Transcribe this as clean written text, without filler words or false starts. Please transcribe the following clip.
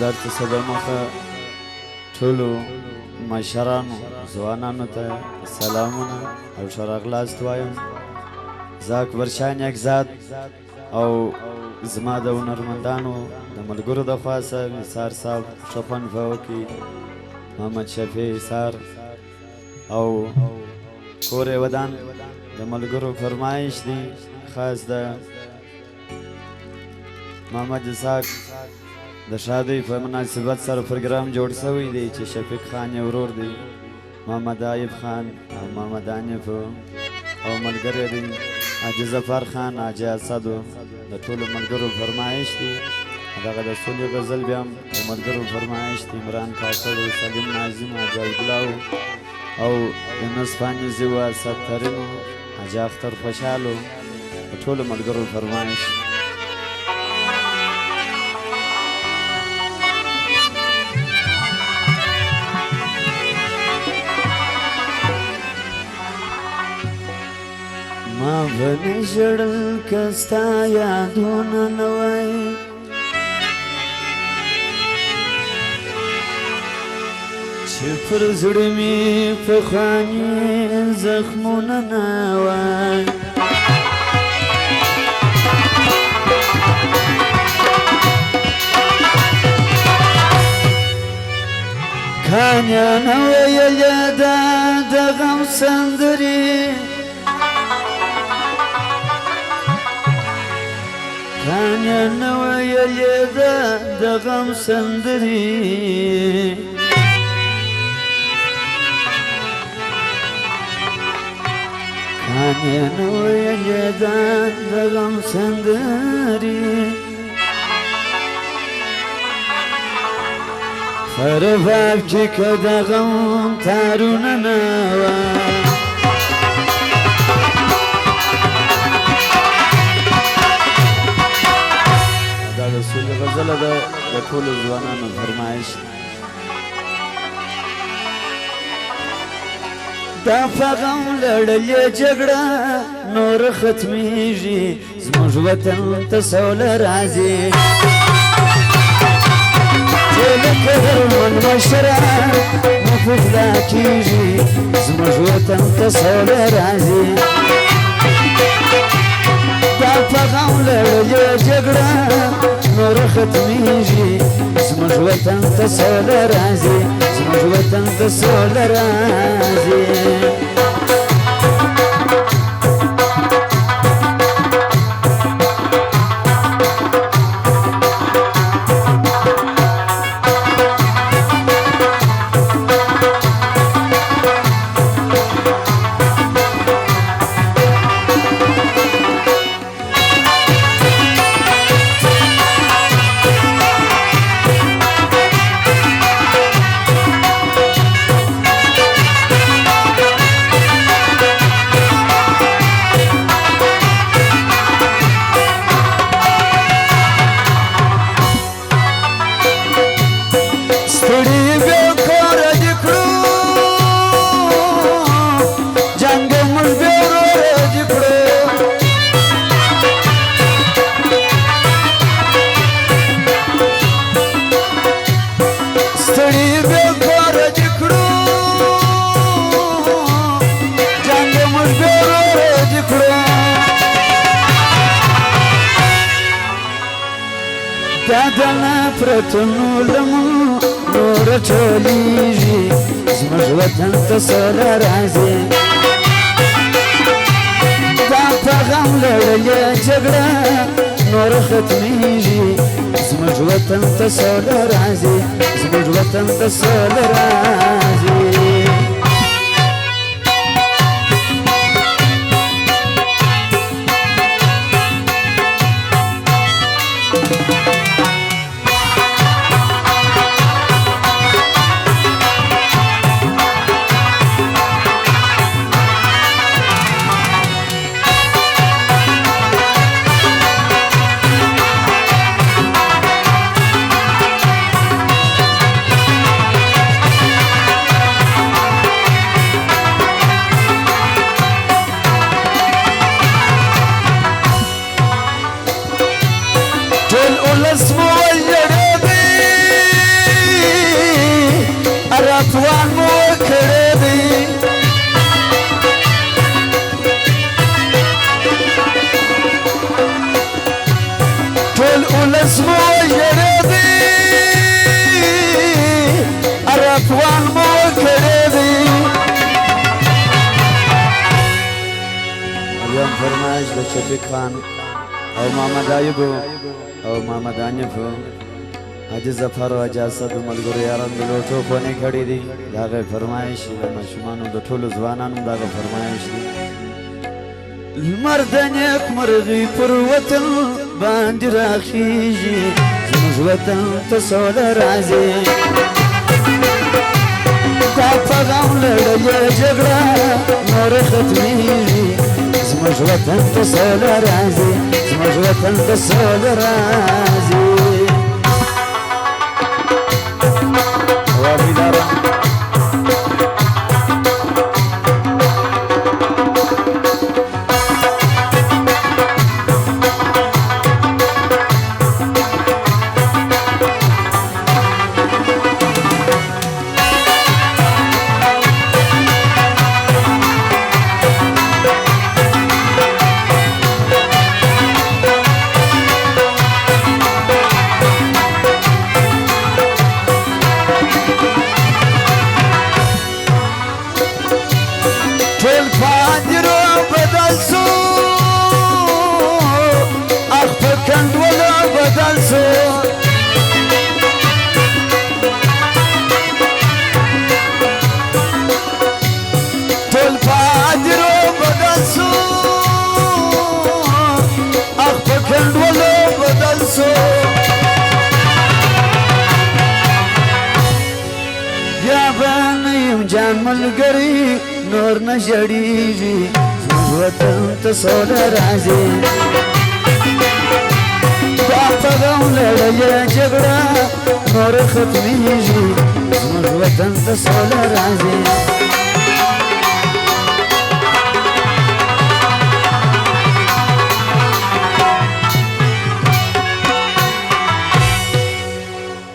درته څه دمخه ټولو مشرانو ځوانانو ته سلامونه او ښه راغلاست وایم. زه اکبر شاه نیکزاد او زما د هنرمندانو د ملګرو د خوا څخه نثار صاحب ښه خوند به وکړي، محمد شفیع ایثار او کور ودان د ملګرو فرمایش دی. خاص د محمد اسحاق د شادۍ په مناسبت سره پروګرام جوړ شوی دی چې شفیق خان یې ورور دی، محمد ایوب خان او محمد انیف او ملګری دی حاجي ظفر خان، حاجي اسدو د ټولو ملګرو فرمایش دی. دغه د سولې غزل بیا هم د ملګرو فرمایش دی، عمران کاکړ، سلیم ناظم، حاجي عبدالله او یونس فانیزي و اسد ترینو، حاجي اختر خوشحالو د ټولو ملګرو فرمایش. ما بنی ژړل که ستا یادونه نه وای، چې پر زړه مې پخواني زخمونه نه وای. کانیا نه ویلې دا د غم سندرې، کانیا نه ویلې دا د غم سندرې، کانیا نه ویلې دا د غم سندرې. پر باب کې که د غم تارونه نه وای، دا د سولې غزله ده د ټولو ځوانانو فرمایش. دا په غم لړلې جګړه نور ختمیږي، زموږ وطن ته سوله راځي، چې لکه هرمن مشره مفضله کېږي، زموږ وطن ته سوله راځي. دا په غم لړلې جګړه نور ختمیږي، زموږ وطن ته سوله راځي، زموږ وطن ته سوله راځي. دانا پرتنو لمو نور ټولیږي، زموږ وطن ته سوله راځي. دا په غم لړلې جګړه نور ختمیږي، زموږ وطن ته سوله راځي، زموږ وطن ته سوله راځي. ولس مو ولړې افغان مو کړی دی ټول ولس مو ژړی دی هر افغان مو کړی دی یم فرمایش د شفیق خان او محمد ایوب او محمد انیف حاجی ظفر او حاجی اسد ملګرو یارانو د لوټو خونې کړي دي د هغې فرمایش د ماشومانو د ټولو ځوانانو د هغه فرمایش دی لمر د نیکمرغۍ پر وطن باندې راخیږي زموږ وطن ته سوله راځي دا په غم لړلې جګړه نور ختمېږي زموږ وطن ته سوله راځي زموږ وطن ته سوله راځي جان ملګری نور نه ژړېږي زموږ وطن ته سوله راځي دا په غم لړلې جګړه نور ختمېږي زموږ وطن ته سوله راځي